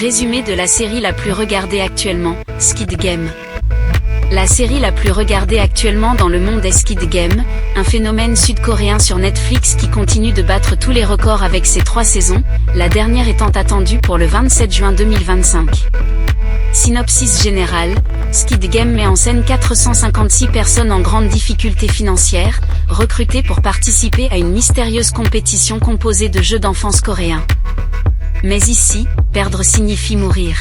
Résumé de la série la plus regardée actuellement, Squid Game. La série la plus regardée actuellement dans le monde est Squid Game, un phénomène sud-coréen sur Netflix qui continue de battre tous les records avec ses 3 saisons, la dernière étant attendue pour le 27 juin 2025. Synopsis général, Squid Game met en scène 456 personnes en grande difficulté financière, recrutées pour participer à une mystérieuse compétition composée de jeux d'enfance coréens. Mais ici, perdre signifie mourir.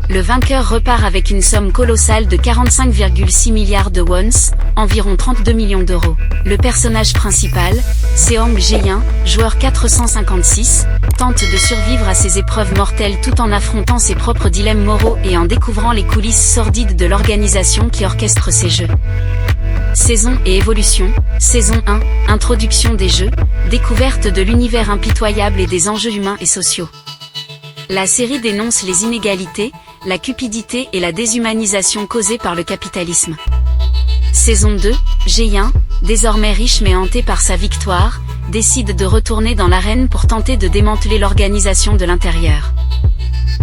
Le vainqueur repart avec une somme colossale de 45,6 milliards de wons, environ 32 millions d'euros. Le personnage principal, Seong Jae-in, joueur 456, tente de survivre à ces épreuves mortelles tout en affrontant ses propres dilemmes moraux et en découvrant les coulisses sordides de l'organisation qui orchestre ces jeux. Saison et évolution. Saison 1, introduction des jeux, découverte de l'univers impitoyable et des enjeux humains et sociaux. La série dénonce les inégalités, la cupidité et la déshumanisation causée par le capitalisme. Saison 2, Jae-in, désormais riche mais hanté par sa victoire, décide de retourner dans l'arène pour tenter de démanteler l'organisation de l'intérieur.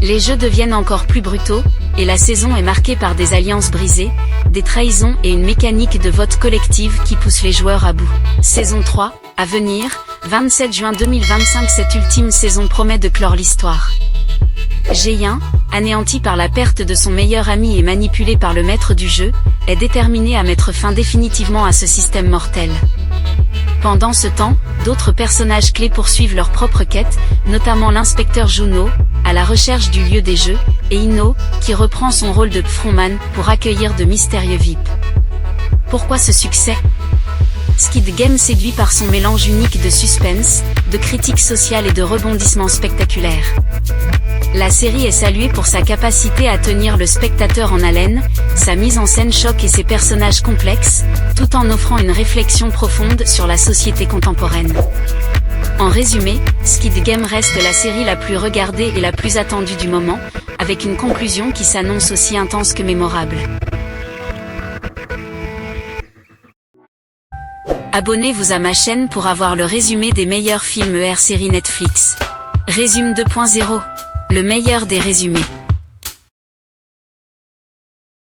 Les jeux deviennent encore plus brutaux, et la saison est marquée par des alliances brisées, des trahisons et une mécanique de vote collective qui pousse les joueurs à bout. Saison 3, à venir, 27 juin 2025. Cette ultime saison promet de clore l'histoire. Jae-in, anéanti par la perte de son meilleur ami et manipulé par le maître du jeu, est déterminé à mettre fin définitivement à ce système mortel. Pendant ce temps, d'autres personnages clés poursuivent leur propre quête, notamment l'inspecteur Juno, à la recherche du lieu des jeux, et Ino, qui reprend son rôle de frontman pour accueillir de mystérieux VIP. Pourquoi ce succès ? Squid Game séduit par son mélange unique de suspense, de critique sociale et de rebondissements spectaculaires. La série est saluée pour sa capacité à tenir le spectateur en haleine, sa mise en scène choc et ses personnages complexes, tout en offrant une réflexion profonde sur la société contemporaine. En résumé, Squid Game reste la série la plus regardée et la plus attendue du moment, avec une conclusion qui s'annonce aussi intense que mémorable. Abonnez-vous à ma chaîne pour avoir le résumé des meilleurs films hors série Netflix. Résume 2.0. Le meilleur des résumés.